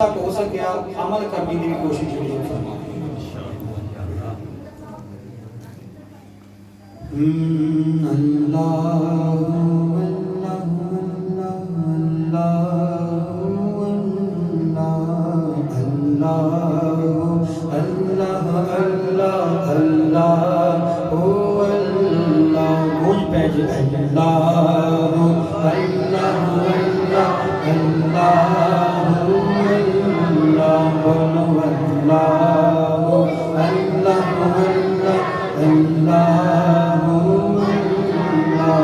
ہو سکیا عمل کرنے کی کوشش ضرور فرمائیں۔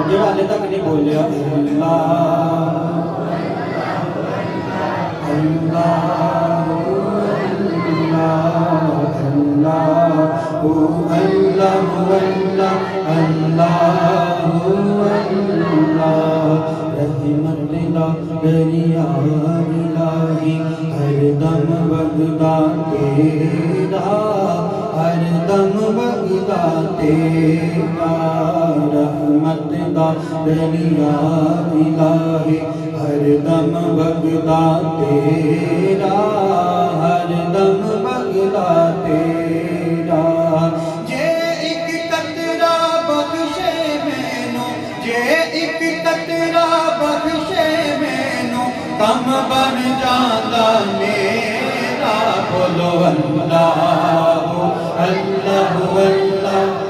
جڑا ہلے تک نہیں بولیا ہر دم بغدا تیرا ہر دم بغدا تیرا رحمت دا دریا الہی ہر دم بغدا تیرا ہر دم بغدا تیرا جے ایک قطرہ بخشے مینوں جے ایک قطرہ بخشے مینوں کم بن جاندا میرا بولو اللہ اللہ اللہ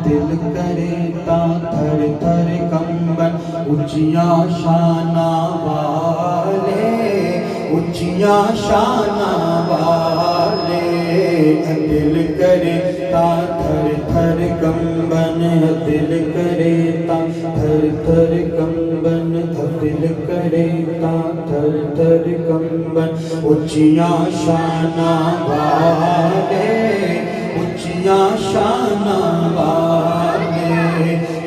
دل کرے تا تھر تھر کمبن اچیاں شانہ والے اچیاں شانہ والے دل کرے تا تھر تھر کمبن دل کرے تا تھر تھر کمبن دل کرے تا تھر تھر کمبن اچیاں شانہ والے اچیاں شانہ والے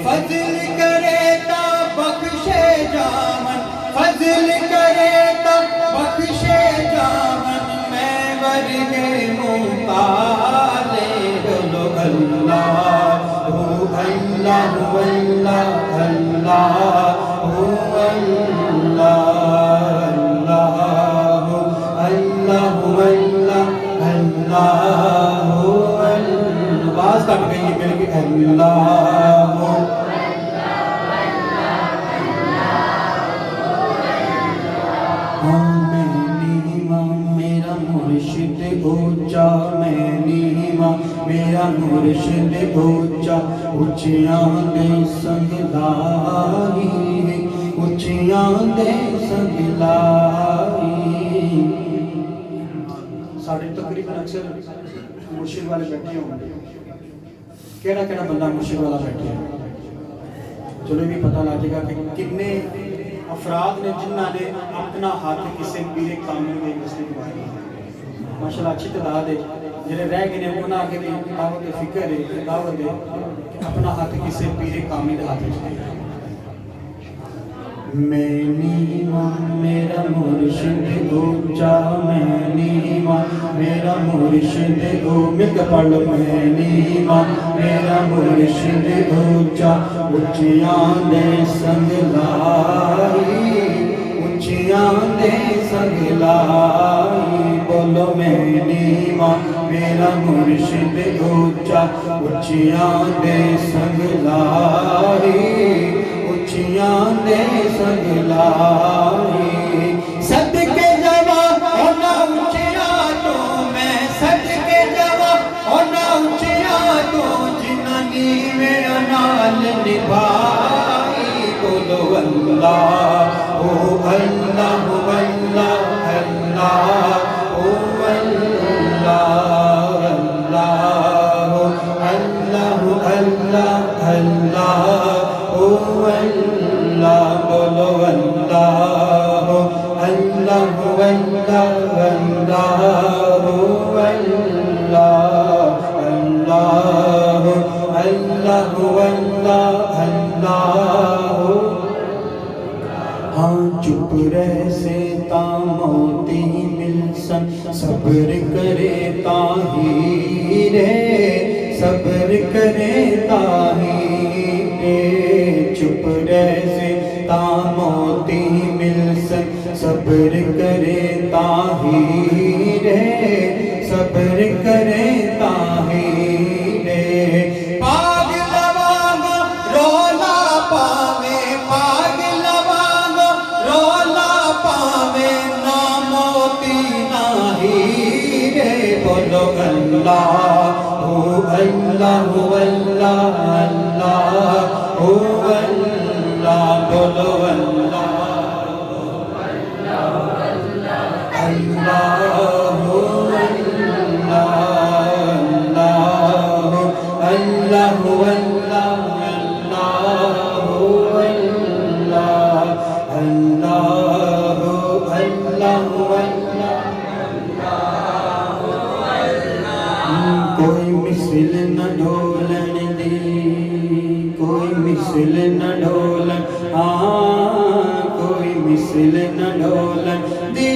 فضل کرے تا بخشے جامن فضل کرے تا بخشے جامن میں ورگے مطالے بولو اللہ ہو اللہ ہو اللہ اللہ ہو اللہ اللہ ہو اللہ ہو اللہ اللہ ہو آواز کٹ گئی ہے مل کے اللہ ہو میں نیواں میرا مرشد اونچا میں نیواں میرا مرشد اونچا اچیاں دے سنگ لائی اچیاں دے سنگ لائی ساڑھے تقریباً اکثر مرشد والے بیٹھے ہوں کیڑا کیڑا بندہ مرشد والا بیٹھے ہیں چلو بھی پتہ لگے گا کہ کتنے افراد نے جنہ نے اپنا ہاتھ کسی پیر کامل کے مسئلے کے بارے میں ماشاءاللہ اچھی تعداد ہے جنہیں رہ گئے ہیں انہاں کے لیے دعوت فکر ہے دعوت ہے کہ اپنا ہاتھ کسی پیر کامل کے ہاتھ میں میں نیواں میرا مرشد اونچا میں نیواں میرا مرشد مل کے پڑھ لو میں نیواں میرا مرشد اونچا اچیاں دے سنگ لائی اچیاں دے سنگ لائی بولو میں نیواں میرا مرشد اونچا اچیاں دے سنگ لائی اچیاں دے سنگ لائی صدقے جواب ہونا اچیاں تو میں صدقے جواب ہونا اچیاں تو جنہاں نیویں نال نبھائی بولو اللہ او اللہ او اللہ اللہ او اللہ اللہ اللہ اللہ اللہ او اللہ بولو اللہ اللہ اللہ اللہ اللہ اللہ اللہ اللہ ہاں چپ رہ سے تا موتی مل سن صبر کرے تاہی رے صبر کرے تاہی رے چپ رہ سے تا موتی مل سن صبر کرے تاہی رے صبر کرے تاہی رے پاگ لواگا رولا پاوے پاگ لواگا رولا پاوے نا موتی ناہی رے بولو اللہ ہو اللہ ہو اللہ اللہ ہو اللہ بولو اللہ کوئی مثل نہ ڈھولن دی کوئی مثل نہ ڈھولن کوئی مثل نہ ڈھولن دی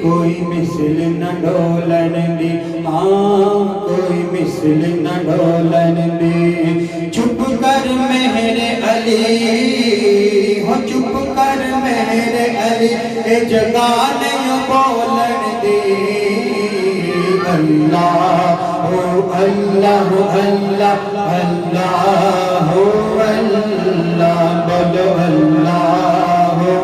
کوئی مثل نہ ڈھولن دی کوئی مثل نہ ڈھولن دی چھپ کر مہر علی ہو چھپ کر مہر علی اے جگہ نہیں بولن دی اللہ ہو اللہ اللہ اللہ ہو اللہ بولو اللہ ہو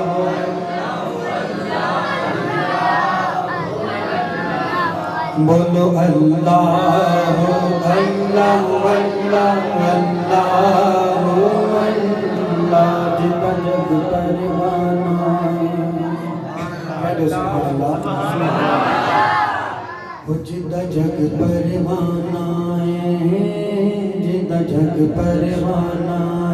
بولو اللہ ہو اللہ اللہ اللہ ہو اللہ جب جگ پروانہ جدہ جگ پروانہ ہے جدہ جگ پروانہ